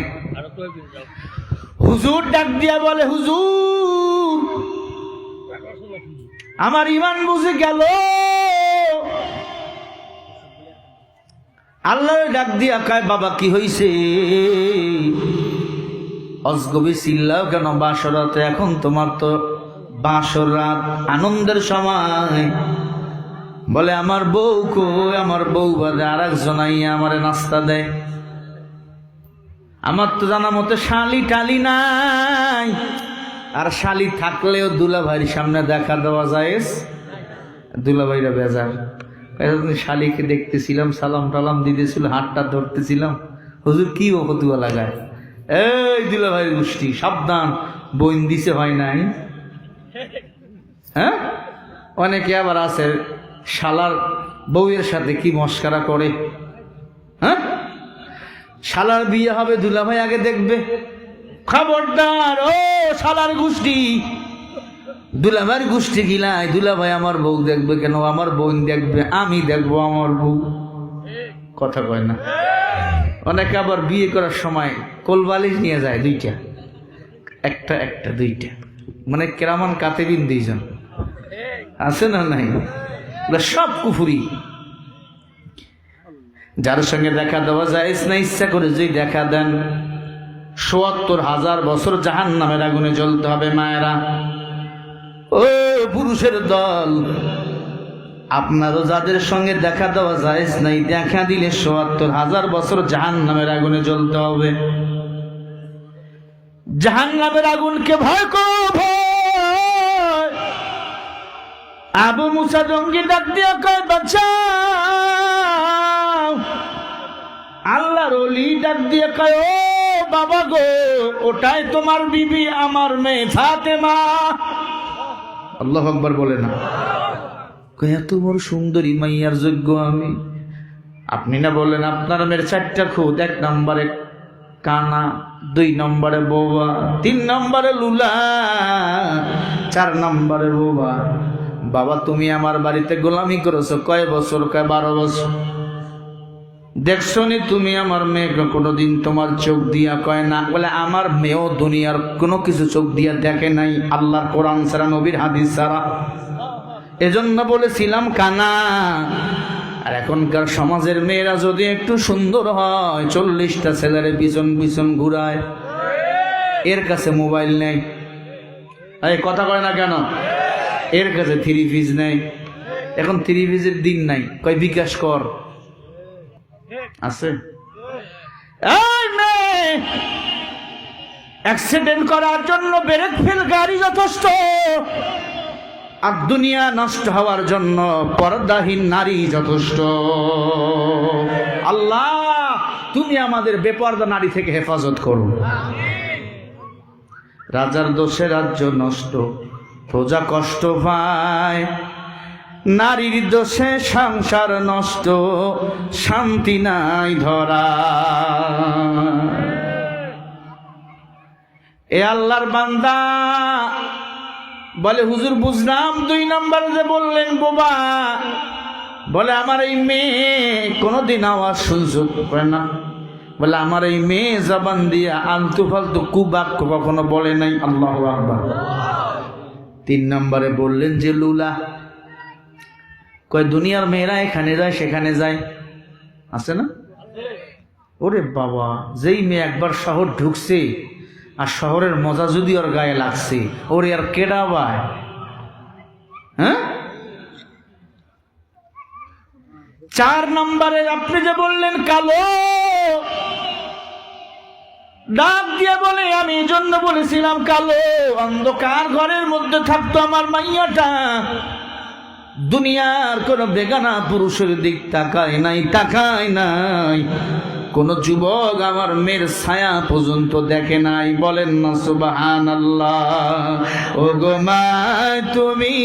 Speaker 1: হুজুর ডাক দিয়া বলে, হুজুর আমার ইমান বুঝে গেল। আল্লাহ ডাক দিয়া কয়, বাবা কি হইছে? অজগবি চিল্লাও কেন বাসরাতে? এখন তোমার তো বাসর রাত, আনন্দের সময়। বলে আমার বউ কই? আমার বউ বাদে আর একজন আইয়া আমারে নাস্তা দেয়। আমার তো জানা মতে শালি টালি নাই, আর শালি থাকলেও দুলাভাইয়ের সামনে দেখা দেওয়া যায়। দুলাভাইরা বেজার, শালিকে দেখতেছিলাম, সালাম টালাম দিতেছিল, হাতটা ধরতেছিলাম। হুজুর কি ও ফতুয়া লাগায়? এই দুলাভাইয়ের গোষ্ঠী সাবধান, বইন দিছে হয় নাই। হ্যাঁ, অনেকে আবার আছে শালার বউয়ের সাথে কি মস্কারা করে। হ্যাঁ, শালার বিয়ে হবে, দুলাভাই আগে দেখবে। খবরদার ও শালার গোষ্ঠী, দুলাভাইয়ের গোষ্ঠী গিলাই। দুলাভাই আমার বউ দেখবে কেন? আমার বোন দেখবে, আমি দেখবো আমার বউ। কথা কয় না। অনেকে আবার বিয়ে করার সময় কোলবালিশ নিয়ে যায় দুইটা, একটা একটা দুইটা, মানে কেরামান কাতেবিন দুইজন আছে না? নাই, সব কুফুরি। যার সঙ্গে দেখা দেওয়া যায় না, ইচ্ছা করে যদি দেখা দেন ৭৪,০০০ বছর জাহান্নামের আগুনে জ্বলতে হবে। মায়েরা ও পুরুষের দল, আপনারও যাদের সঙ্গে দেখা দেওয়া যায় নাই, দেখা দিলে ৭৪,০০০ বছর জাহান্নামের আগুনে জ্বলতে হবে। জাহান্নামের আগুনকে ভয় করো, ভয়। আবু মুসা জঙ্গি ডাক দিয়া কয়, বাঁচাও। আল্লাহর ওলি ডাক দিয়ে কয়, ও বাবা গো, ওটাই তোমার বিবি, আমার মেয়ে ফাতেমা। আল্লাহু আকবার বলে না? কয় এত বড় সুন্দরী মাইয়ার যোগ্য আমি? আপনি না বললেন আপনার মেয়ের 4টা খুদ, 1 নম্বরে কানা, 2 নম্বরে বোবা, 3 নম্বরে লুলা, 4 নম্বরে বোবা। বাবা তুমি আমার বাড়িতে গোলামি করেছো কয় বছর? কয় 12 বছর। দেখছো নি তুমি আমার মেয়েকে কোনোদিন তোমার চোখ দিয়া? কয় না। বলে আমার মেয়েও দুনিয়ার কোনো কিছু চোখ দিয়া দেখে নাই, আল্লাহর কোরআন ছাড়া, নবীর হাদিস ছাড়া। এজন্য বলেছিলাম কানা। আর এখনকার সমাজের মেয়েরা যদি একটু সুন্দর হয়, 40টা ছেলেরে পিছন পিছন ঘুরায়। এর কাছে মোবাইল নেই, এই কথা কয় না কেন? এর কাছে 3 পিস নেই। এখন 3 পিসের দিন নাই, কয় বিকাশ কর। আছে অ্যাক্সিডেন্ট করার জন্য ব্রেক ফেল গাড়ি যথেষ্ট, আর দুনিয়া নষ্ট হওয়ার জন্য পর্দাহীন নারী যথেষ্ট। আল্লাহ তুমি আমাদের বেপর্দা নারী থেকে হেফাজত করো। রাজার দোষে রাজ্য নষ্ট, প্রজা কষ্ট পায়। নারীর দোষে সংসার নষ্ট, শান্তি নাই ধরা। এ আল্লাহর বান্দা বলে, হুজুর বুঝলাম 2 নম্বর যে বললেন বোবা। বলে আমার এই মেয়ে কোনোদিন আওয়াজ সুযোগ করে না। বলে আমার এই মেয়ে জবান দিয়া আলতু ফালতু কুবাক্য কখনো বলে নাই। আল্লাহু আকবার। 3 নম্বরে বললেন যে লুলা। কয় দুনিয়ার মেয়েরা এখানে যায় সেখানে যায়, আছে না? ওরে বাবা, যেই মেয়ে একবার শহর ঢুকছে আর শহরের মজা যদি ওর গায়ে লাগছে, ওরে আর কেডা বায়? হ্যাঁ। 4 নম্বরে আপনি যে বললেন কালো, ডাক দিয়ে বলে আমি এই জন্য বলেছিলাম কালো। অন্ধকার ঘরের মধ্যে থাকতো আমার মাইয়াটা, দুনিয়ার কোন বেগানা পুরুষের দিক তাকায় নাই, তাকায় নাই। কোন যুবক আমার মেয়ের ছায়া পর্যন্ত দেখে নাই। বলেন না সুবহানাল্লাহ। ও গো মা তুমি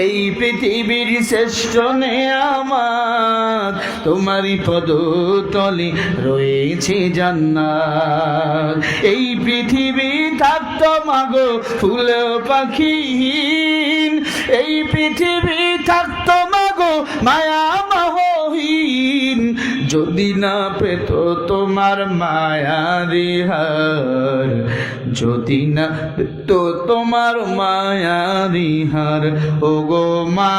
Speaker 1: এই পৃথিবীর শ্রেষ্ঠ নেয়ামত, তোমারই পদতলে রয়েছে জান্নাত। এই পৃথিবী থাকতো মাগো ফুল পাখিহীন, এই পৃথিবী থাকতো মায়া মহীন, যদি না পেত তোমার মায়ারি হার, যদি না পেত তোমার মায়ারি হার, ও গো মা।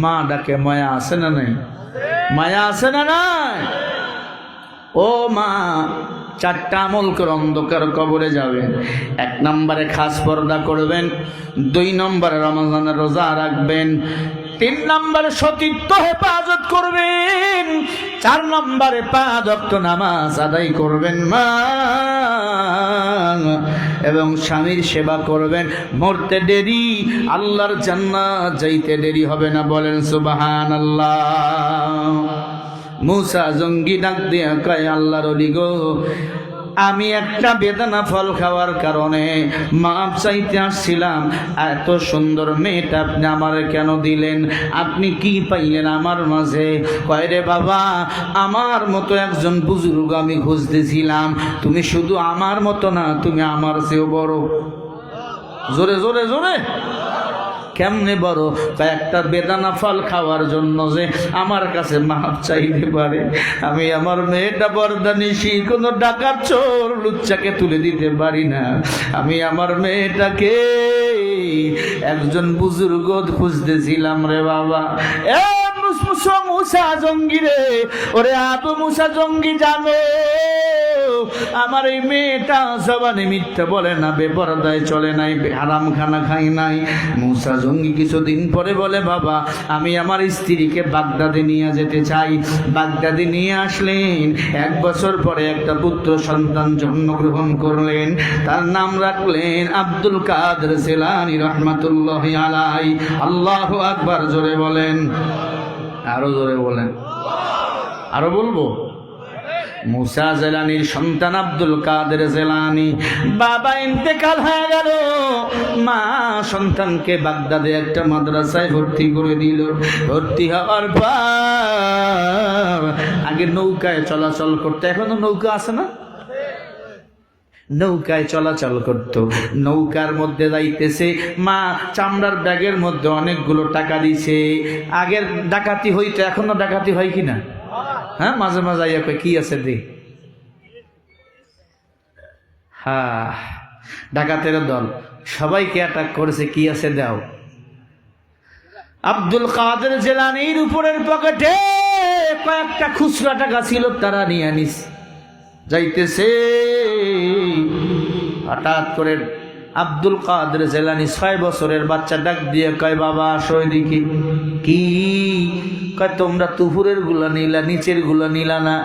Speaker 1: মা ডাকে মায়া আছে না নাই? মায়া আছে না নাই? ও মা, চারটা আমল করে অন্ধকার কবরে যাবেন। 1 নম্বরে খাস পর্দা করবেন, 2 নম্বরে রমজানের রোজা রাখবেন, 3 নম্বরে সতীত্ব হেফাজত করবেন, 4 নম্বরে 5 ওয়াক্ত নামাজ আদায় করবেন মা, এবং স্বামীর সেবা করবেন। মরতে দেরি, আল্লাহর জান্নাত যাইতে দেরি হবে না। বলেন সুবহানাল্লাহ। মুসা জঙ্গি ডাক দিয়া কয়, আল্লাহর ওলি গো, আমি একটা বেদানা ফল খাওয়ার কারণে মাপ চাইতে আসছিলাম, এত সুন্দর মেয়েটা আপনি আমার কেন দিলেন? আপনি কি পাইলেন আমার মাঝে? কয় রে বাবা, আমার মতো একজন বুজুর্গ আমি খুঁজতেছিলাম, তুমি শুধু আমার মতো না, তুমি আমার চেয়েও বড়। জোরে জোরে জোরে। কেমনে বড়? একটা বেদানা ফল খাওয়ার জন্য যে আমার কাছে মাপ চাইতে পারে। আমি আমার মেয়েটা বরদানিশি কোনো ডাকাত চোর লুচ্চাকে তুলে দিতে পারি না। আমি আমার মেয়েটাকে একজন বুজুর্গ খুঁজতেছিলাম রে বাবা। মুসা জঙ্গি রে, ওরে আবু মুসা জঙ্গি, জানো আমার এই মেয়েটা জবানে মিথ্যা বলে না, বেপরদায় চলে নাই, হারাম খানা খাই নাই। মুসা জঙ্গি কিছুদিন পরে বলে, বাবা আমি আমার স্ত্রীকে বাগদাদে নিয়ে যেতে চাই। বাগদাদে নিয়ে আসলেন, 1 বছর পরে একটা পুত্র সন্তান জন্মগ্রহণ করলেন, তার নাম রাখলেন আব্দুল কাদের জিলানী রহমাতুল্লাহি আলাইহি। আল্লাহু আকবার। জোরে বলেন, আরো জোরে বলেন। আরো বলবো? মুসা জিলানীর সন্তান আব্দুল কাদের জিলানী, বাবা ইন্তেকাল হয়ে গেল, মা সন্তানকে বাগদাদে একটা মাদ্রাসায় ভর্তি করে দিল। ভর্তি হওয়ার পর আগে নৌকায় চলাচল করতে, এখনো নৌকা আছে না? নৌকায় চলাচল করত, নৌকার মধ্যে যাইতেছে, মা চামড়ার ব্যাগের মধ্যে অনেকগুলো টাকা দিছে। আগের ডাকাতি হইতো, এখনো ডাকাতি হয় কিনা? হ্যাঁ, মাঝে মাঝে আইয়া কয়, কি আছে দে। হ্যাঁ, ডাকাতের দল সবাইকে অ্যাটাক করেছে, কি আছে দাও। আব্দুল কাদের জিলানীর উপরের পকেটে কয়েকটা খুচরা টাকা ছিল, তারা নিয়ে আনিস। যাইতেছে, হঠাৎ করে আব্দুল কাদের জিলানী 6 বছরের বাচ্চা ডাক দিয়ে কয়, বাবা আসো এদিকে। কি? কয়, তোমরা তুফুরের গুলা নিলা, নিচের গুলা নিলা না?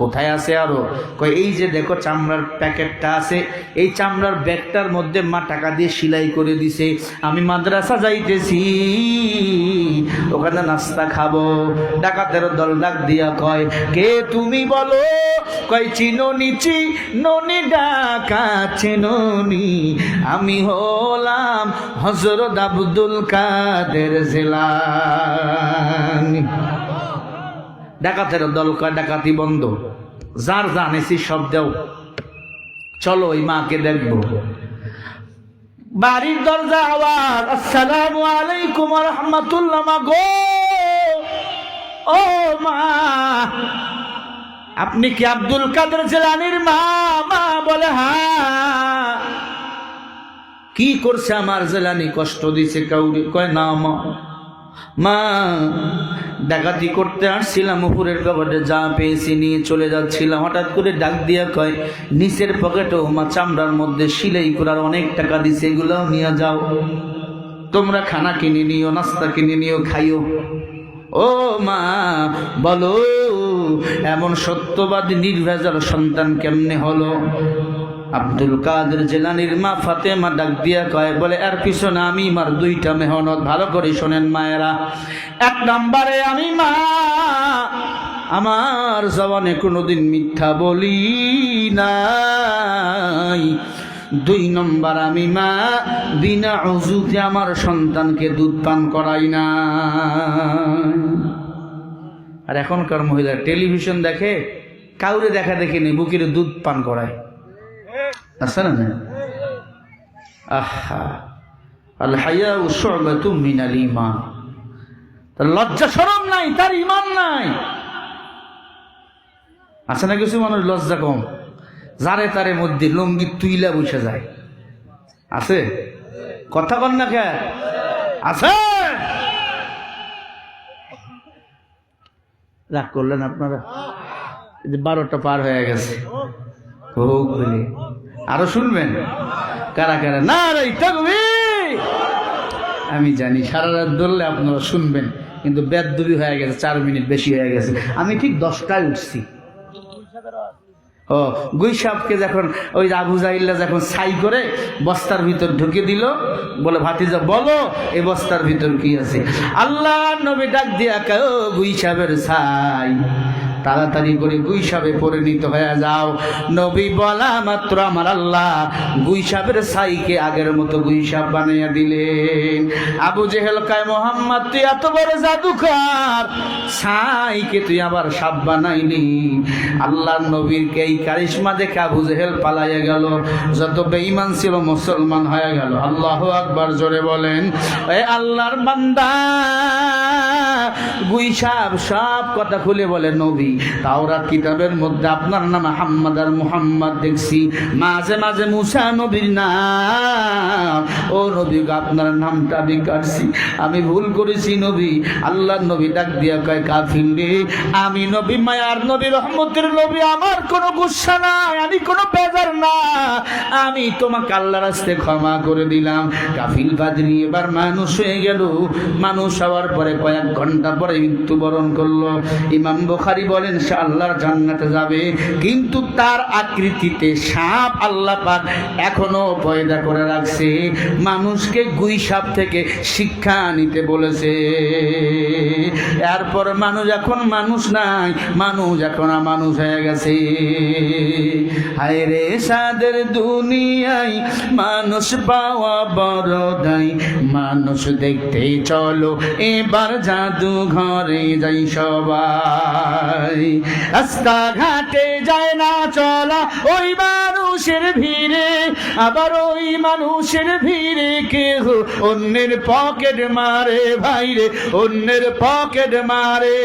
Speaker 1: কোথায় আছে আরো? কয়, এই যে দেখো চামড়ার প্যাকেটটা আছে, এই চামড়ার ব্যাগটার মধ্যে মা টাকা দিয়ে সেলাই করে দিছে। আমি মাদ্রাসা যাইতেছি, ওখানে নাস্তা খাবো। ডাকাতের দল ডাক দিয়া কয়, কে তুমি বলো? কয়, চিনোনি ননি ডাকা চিনোনি, আমি হলাম হযরত আব্দুল কাদের জিলানী। ডাকাতের দল কয়, ডাকাতি বন্ধ, যার জানেছি সব দেও, চলো ওই মাকে দেখবো। বাড়ির দরজা আওয়াজ, আসসালামু আলাইকুম ওয়া রাহমাতুল্লাহ। মা গো, ও মা, আপনি কি আব্দুল কাদের জিলানীর মা? মা বলে, হ্যাঁ। কি করছে আমার জিলানী? কষ্ট দিছে কাউরে? কয়, না মা, মা ডাকাতি করতে আসছিলাম, উপরের কবরে যা পেয়েছি নিয়ে চলে যাচ্ছিলাম, হঠাৎ করে ডাক দিয়া কয়, নিচের পকেটেও মা চামড়ার মধ্যে সেলাই করার অনেক টাকা দিছে, এগুলোও নিয়ে যাও, তোমরা খানা কিনে নিও, নাস্তা কিনে নিও, খাইও। ও মা বলো, এমন সত্যবাদী নির্ভেজাল সন্তান কেমনে হলো? আব্দুল কাদের জিলানীর মা ফাতেমা ডাক দিয়া কয়, বলে এর পিছনে আমি মার 2টা মেহনত। ভালো করে শোনেন মায়েরা, 1 নম্বরে আমি মা আমার জবানে কোনোদিন মিথ্যা বলি নাই। 2 নম্বর, আমি মা বিনা উযুতে আমার সন্তানকে দুধ পান করাই না। আর এখনকার মহিলা টেলিভিশন দেখে, কাউরে দেখা দেখে নেই, বুকের দুধ পান করায়, আছে না? আহা, আল হায়াউ শু'বাতুম মিনাল ঈমান। তার লজ্জা শরম নাই, তার ঈমান নাই। আছে না কিছু মানুষ লজ্জা কম, যারে তারে মধ্যে লুঙ্গি তুইলা বসে যায়, আছে? কথা বল না কে? আছে? রাগ করলেন আপনারা? 12টা পার হয়ে গেছে, আরো শুনবেন? কারা কারা না রে তাকবীর? আমি জানি সারা রাত ধরলে আপনারা শুনবেন, কিন্তু বেদবি হয়ে গেছে, 4 মিনিট বেশি হয়ে গেছে। আমি ঠিক 10টায় উঠছি। ও গুই সাপকে যখন ওই আবু জাহিল্লা যখন ছাই করে বস্তার ভিতর ঢুকে দিল, বলে ভাতিজা বলো এই বস্তার ভিতর কি আছে? আল্লাহ নবী ডাক দিয়া কয়, ও গুই সাপের ছাই, তাড়াতাড়ি করে গুই সাপে পরিণত হয়ে যাও। নবী বলা মাত্র আমার আল্লাহ গুই সাপের ছাইকে আগের মতো গুই সাপ বানাইয়া দিলেন। আবু জেহেল কয়, মোহাম্মদ তুই এত বড় জাদুকর, ছাইকে তুই আবার সাপ বানাইলি? আল্লাহ নবীর এই কারিশমা দেখে আবু জেহেল পালাইয়া গেল, যত বেঈমান ছিল মুসলমান হয়ে গেল। আল্লাহু আকবার জোরে বলেন। এ আল্লাহর বান্দা গুই সাপ সব কথা খুলে বলে, নবী তাওরাত কিতাবের মধ্যে আপনার নাম মুহাম্মদ আর মুহাম্মদ দেখছি, মাঝে মাঝে মুসা নবীর নাম। ও নবী আপনার নামটা আমি কাটছি, আমি ভুল করেছি নবী। আল্লাহ নবী ডাক দিয়া কয়, কাফির রে, আমি নবী মায়ার নবী রহমতের নবী, আমার কোনো গুসা নাই, আমি কোনো বেজার না, আমি তোমাকে আল্লাহর রাস্তায় ক্ষমা করে দিলাম। কাফিল বাদরি এবার মানুষ হয়ে গেল। মানুষ হওয়ার পরে কয়েক ঘন্টা পরে মৃত্যুবরণ করলো। ইমাম বুখারী বলেন সে আল্লাহর জান্নাতে যাবে, কিন্তু তার আকৃতিতে সাপ আল্লাহ পাক এখনো পয়দা করে রাখছে। মানুষকে গুই সাপ থেকে শিক্ষা নিতে বলেছে। এরপর মানুষ এখন মানুষ নাই, মানুষ এখন মানুষ হয়ে গেছে। হায় রে সাদের দুনিয়ায় মানুষ পাওয়া বড় দাই, মানুষ দেখতে চলো এবার জাদু ঘরে যাই সবাই। রাস্তা ঘাটে যায় না চলা ওই মানুষের ভিড়ে, আবার ওই মানুষের ভিড়ে কেহ অন্যের পকেট মারে, ভাইরে অন্যের পকেট মারে।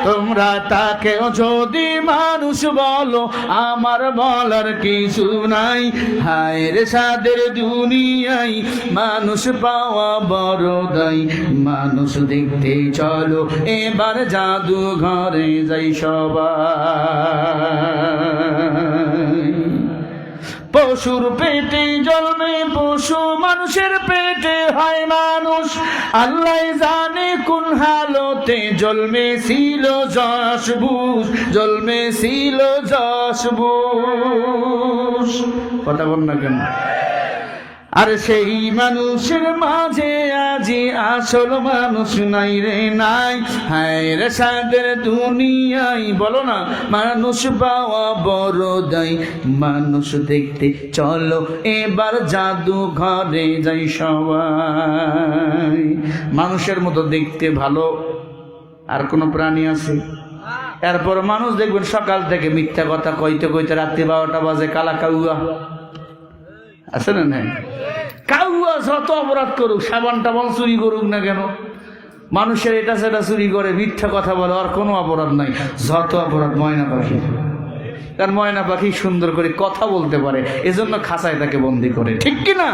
Speaker 1: তোমরা তাকেও যদি মানুষ বলো, আমার বলার কিছু নাই। হায় রে সাদের দুনিয়ায় মানুষ পাওয়া বড় দাই, মানুষ দেখতে চলো এবার জাদু ঘরে যাই সবাই। পশুর পেটে জন্মে পশু, মানুষের পেটে হয় মানুষ। আল্লাহ জানে কোন হালতে জন্মেছিল যশবুষ, জন্মেছিল যশবুষ। কথা বল না কেন? আর সেই মানুষের মাঝে আজি আসল মানুষ নাই রে নাই। হায় রে সাদের দুনিয়ায় বলো না মানুষ পাওয়া বড় দাই, মানুষ দেখতে চলো এবার জাদু ঘরে যাই সবাই। মানুষের মতো দেখতে ভালো আর কোন প্রাণী আছে? এরপর মানুষ দেখবেন সকাল থেকে মিথ্যা কথা কইতে কইতে রাত্রি 12টা বাজে কালা কাউয়া আছে না? নাই কাউয়া যত অপরাধ করুক, সাবান টাবান চুরি করুক না কেন, মানুষের এটা সেটা চুরি করে মিথ্যা কথা বলে, আর কোনো অপরাধ নাই। যত অপরাধ ময়না পাখি, কারণ ময়না পাখি সুন্দর করে কথা বলতে পারে, এজন্য খাঁচায় তাকে বন্দি করে, ঠিক কিনা?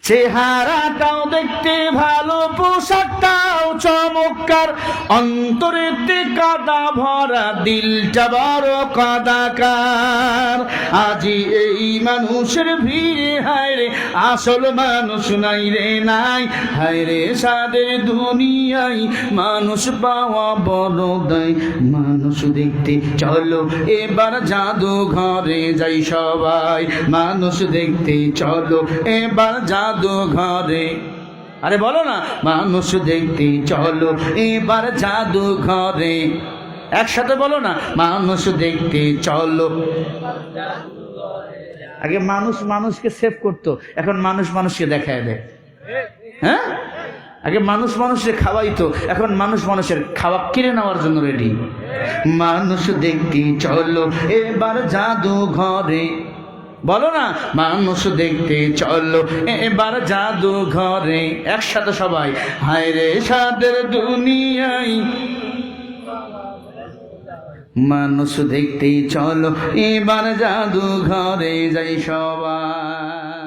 Speaker 1: চেহারাটাও দেখতে ভালো, পোশাকটাও চমৎকার, অন্তরেতে কাদা ভরা, দিলটা বড় কাদাকার। আজি এই মানুষের ভিড়ে হায় রে আসল মানুষ নাই রে নাই। হায় রে সাদের দুনিয়ায় মানুষ পাওয়া বড় দাই, মানুষ দেখতে চলো এবার জাদু ঘরে যাই সবাই। মানুষ দেখতে চলো এবার জাদু ঘরে, আরে বলো না মানুষ দেখতে চলো এবার জাদু ঘরে, একসাথে বলো না মানুষ দেখতে চলো। আগে মানুষ মানুষকে সেভ করতো, এখন মানুষ মানুষকে দেখায় দেয়। হ্যাঁ, আগে মানুষ মানুষকে খাওয়াইতো, এখন মানুষ মানুষের খাওয়া কিনে নেওয়ার জন্য রেডি। মানুষ দেখতে চলো এবার জাদু ঘরে, বলো না, মানুষ দেখতে চলো এবার জাদু ঘরে। একসাথে সবাই, হায় রে সাদের দুনিয়ায়, মানুষ দেখতে চলো এবার জাদু ঘরে যাই সবাই।